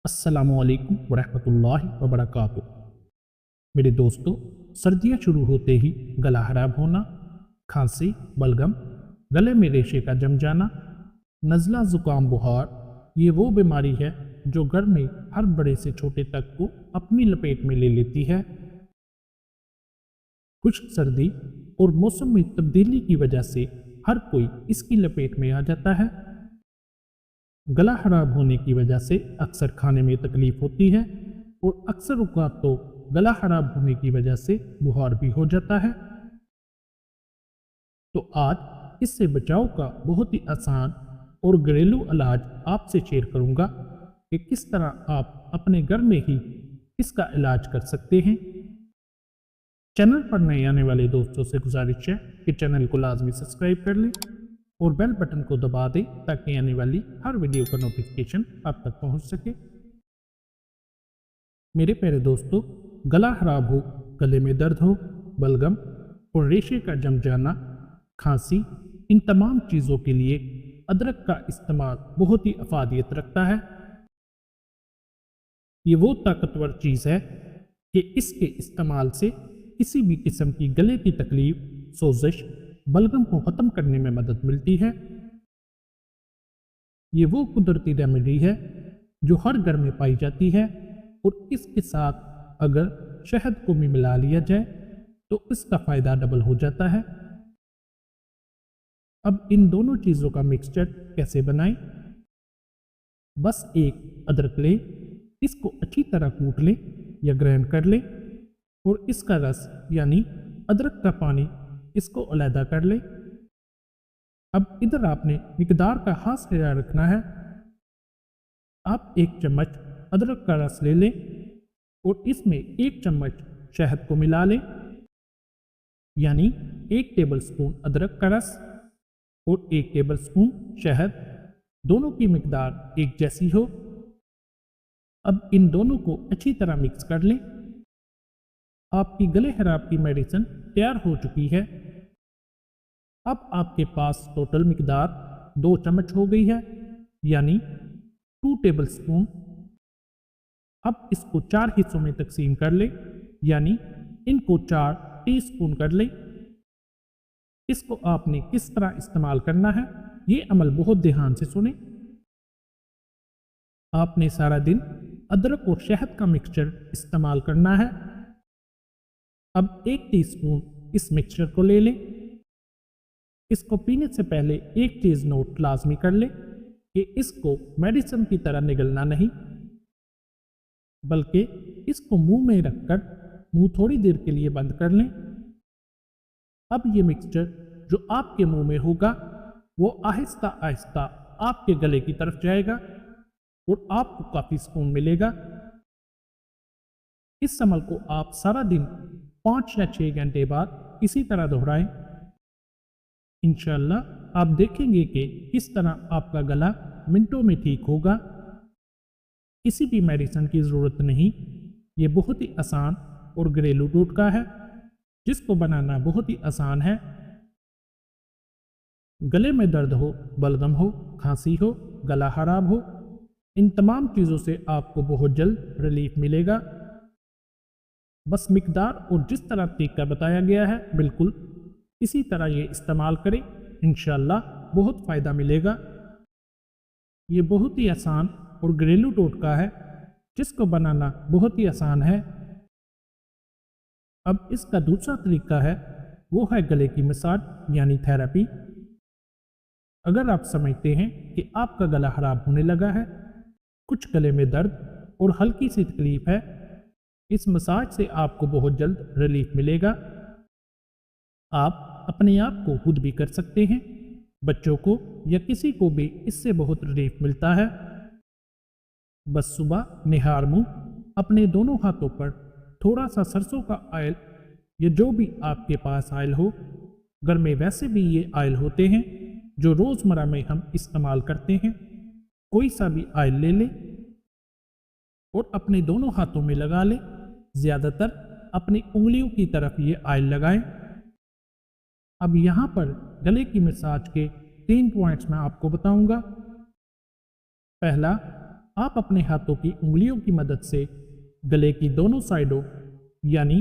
अस्सलामु अलैकुम वरहमतुल्लाहि वबरकातुह। मेरे दोस्तों, सर्दियाँ शुरू होते ही गला खराब होना, खांसी, बलगम, गले में रेशे का जम जाना, नज़ला, ज़ुकाम, बुखार, ये वो बीमारी है जो घर में हर बड़े से छोटे तक को अपनी लपेट में ले लेती है। खुश्क सर्दी और मौसम में तब्दीली की वजह से हर कोई इसकी लपेट में आ जाता है। गला खराब होने की वजह से अक्सर खाने में तकलीफ होती है और अक्सर औक़ात तो गला खराब होने की वजह से बुखार भी हो जाता है। तो आज इससे बचाव का बहुत ही आसान और घरेलू इलाज आपसे शेयर करूंगा कि किस तरह आप अपने घर में ही इसका इलाज कर सकते हैं। चैनल पर नए आने वाले दोस्तों से गुजारिश है कि चैनल को लाजमी सब्सक्राइब कर लें और बेल बटन को दबा दें ताकि आने वाली हर वीडियो का नोटिफिकेशन आप तक पहुंच सके। मेरे प्यारे दोस्तों, गला खराब हो, गले में दर्द हो, बलगम और रेशे का जम जाना, खांसी, इन तमाम चीज़ों के लिए अदरक का इस्तेमाल बहुत ही अफादियत रखता है। ये वो ताकतवर चीज़ है कि इसके इस्तेमाल से किसी भी किस्म की गले की तकलीफ, सोजिश, बलगम को ख़त्म करने में मदद मिलती है। ये वो कुदरती रेमेडी है जो हर घर में पाई जाती है और इसके साथ अगर शहद को भी मिला लिया जाए तो इसका फ़ायदा डबल हो जाता है। अब इन दोनों चीज़ों का मिक्सचर कैसे बनाएं? बस एक अदरक लें, इसको अच्छी तरह कूट लें या ग्राइंड कर लें और इसका रस यानी अदरक का पानी इसको अलहदा कर लें। अब इधर आपने मिकदार का खास ख्याल रखना है। आप 1 चम्मच अदरक का रस ले लें और इसमें 1 चम्मच शहद को मिला लें, यानी 1 टेबलस्पून अदरक का रस और 1 टेबलस्पून शहद, दोनों की मिकदार एक जैसी हो। अब इन दोनों को अच्छी तरह मिक्स कर लें। आपकी गले खराब की मेडिसिन तैयार हो चुकी है। अब आपके पास टोटल मिकदार 2 चम्मच हो गई है, यानी 2 टेबलस्पून। अब इसको 4 हिस्सों में तकसीम कर लें, यानी इनको 4 टीस्पून कर लें। इसको आपने किस तरह इस्तेमाल करना है, ये अमल बहुत ध्यान से सुने। आपने सारा दिन अदरक और शहद का मिक्सचर इस्तेमाल करना है। अब 1 टीस्पून इस मिक्सचर को ले लें। इसको पीने से पहले एक चीज़ नोट लाजमी कर लें कि इसको मेडिसिन की तरह निगलना नहीं, बल्कि इसको मुंह में रखकर मुंह थोड़ी देर के लिए बंद कर लें। अब ये मिक्सचर जो आपके मुंह में होगा वो आहिस्ता आहिस्ता आपके गले की तरफ जाएगा और आपको काफ़ी सुकून मिलेगा। इस अमल को आप सारा दिन 5 या 6 घंटे बाद इसी तरह दोहराएं। इंशाअल्लाह आप देखेंगे कि किस तरह आपका गला मिनटों में ठीक होगा। किसी भी मेडिसिन की ज़रूरत नहीं। ये बहुत ही आसान और घरेलू टोटका है जिसको बनाना बहुत ही आसान है। गले में दर्द हो, बलगम हो, खांसी हो, गला खराब हो, इन तमाम चीज़ों से आपको बहुत जल्द रिलीफ मिलेगा। बस मिकदार और जिस तरह तरीका बताया गया है बिल्कुल इसी तरह ये इस्तेमाल करें, इंशाअल्लाह बहुत फ़ायदा मिलेगा। ये बहुत ही आसान और घरेलू टोटका है जिसको बनाना बहुत ही आसान है। अब इसका दूसरा तरीका है वो है गले की मसाज यानी थेरेपी। अगर आप समझते हैं कि आपका गला खराब होने लगा है, कुछ गले में दर्द और हल्की सी तकलीफ है, इस मसाज से आपको बहुत जल्द रिलीफ मिलेगा। आप अपने आप को खुद भी कर सकते हैं, बच्चों को या किसी को भी इससे बहुत रिलीफ मिलता है। बस सुबह निहार मुंह अपने दोनों हाथों पर थोड़ा सा सरसों का ऑयल या जो भी आपके पास ऑयल हो, घर में वैसे भी ये ऑयल होते हैं जो रोज़मर्रा में हम इस्तेमाल करते हैं, कोई सा भी ऑयल ले लें और अपने दोनों हाथों में लगा लें। ज़्यादातर अपनी उंगलियों की तरफ ये ऑयल लगाएं। अब यहाँ पर गले की मसाज के 3 पॉइंट्स मैं आपको बताऊंगा। पहला, आप अपने हाथों की उंगलियों की मदद से गले की दोनों साइडों यानी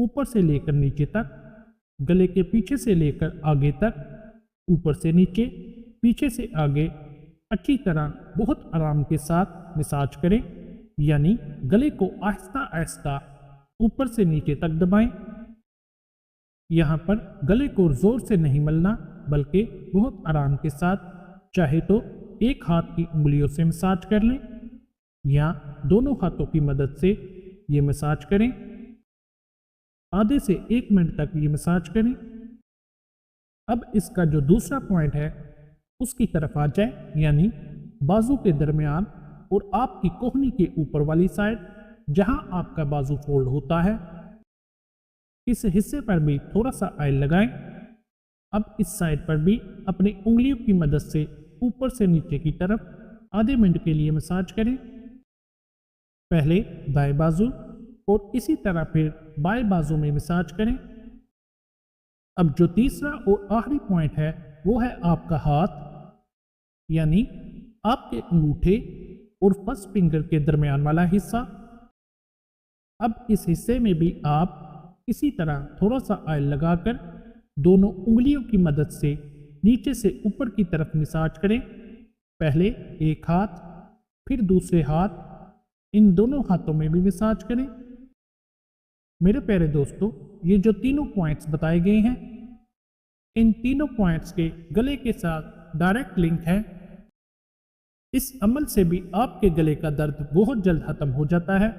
ऊपर से लेकर नीचे तक, गले के पीछे से लेकर आगे तक, ऊपर से नीचे, पीछे से आगे अच्छी तरह बहुत आराम के साथ मसाज करें, यानी गले को आहिस्ता आहिस्ता ऊपर से नीचे तक दबाएं। यहाँ पर गले को जोर से नहीं मलना, बल्कि बहुत आराम के साथ, चाहे तो एक हाथ की उंगलियों से मसाज कर लें या दोनों हाथों की मदद से ये मसाज करें। आधे से 1 मिनट तक ये मसाज करें। अब इसका जो दूसरा पॉइंट है उसकी तरफ आ जाए, यानी बाजू के दरमियान और आपकी कोहनी के ऊपर वाली साइड, जहां आपका बाजू फोल्ड होता है, इस हिस्से पर भी थोड़ा सा ऑयल लगाएं। अब इस साइड पर भी अपनी उंगलियों की मदद से ऊपर से नीचे की तरफ आधे मिनट के लिए मसाज करें। पहले दाएं बाजू और इसी तरह फिर बाएं बाजू में मसाज करें। अब जो तीसरा और आखिरी पॉइंट है वो है आपका हाथ, यानी आपके अंगूठे और फर्स्ट फिंगर के दरमियान वाला हिस्सा। अब इस हिस्से में भी आप इसी तरह थोड़ा सा ऑयल लगाकर दोनों उंगलियों की मदद से नीचे से ऊपर की तरफ मसाज करें। पहले एक हाथ, फिर दूसरे हाथ, इन दोनों हाथों में भी मसाज करें। मेरे प्यारे दोस्तों, ये जो तीनों पॉइंट्स बताए गए हैं, इन तीनों पॉइंट्स के गले के साथ डायरेक्ट लिंक है। इस अमल से भी आपके गले का दर्द बहुत जल्द खत्म हो जाता है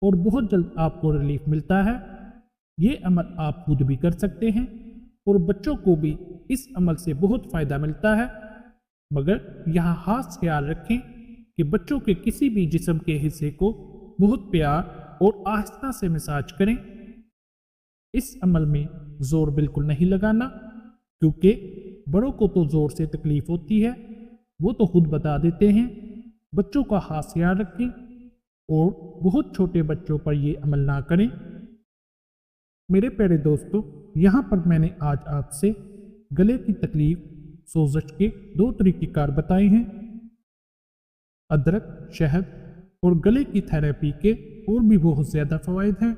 और बहुत जल्द आपको रिलीफ मिलता है। ये अमल आप खुद भी कर सकते हैं और बच्चों को भी इस अमल से बहुत फ़ायदा मिलता है। मगर यहाँ खास ख्याल रखें कि बच्चों के किसी भी जिस्म के हिस्से को बहुत प्यार और आहिस्ता से मसाज करें। इस अमल में ज़ोर बिल्कुल नहीं लगाना, क्योंकि बड़ों को तो ज़ोर से तकलीफ़ होती है, वो तो खुद बता देते हैं। बच्चों का खास ख्याल रखें और बहुत छोटे बच्चों पर ये अमल ना करें। मेरे प्यारे दोस्तों, यहाँ पर मैंने आज आपसे गले की तकलीफ, सोजश के 2 तरीक़ेकार बताए हैं। अदरक, शहद और गले की थेरेपी के और भी बहुत ज़्यादा फ़वाइद हैं।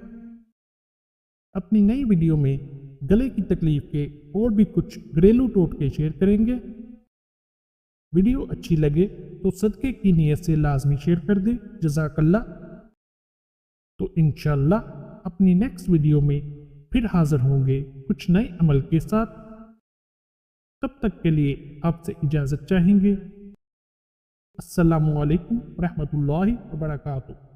अपनी नई वीडियो में गले की तकलीफ के और भी कुछ घरेलू टोटके शेयर करेंगे। वीडियो अच्छी लगे तो सदके की नीयत से लाजमी शेयर कर दें। जज़ाकल्लाह। तो इंशाअल्लाह अपनी नेक्स्ट वीडियो में फिर हाज़िर होंगे कुछ नए अमल के साथ। तब तक के लिए आपसे इजाज़त चाहेंगे। अस्सलामु अलैकुम रहमतुल्लाहि व बरकातुहू।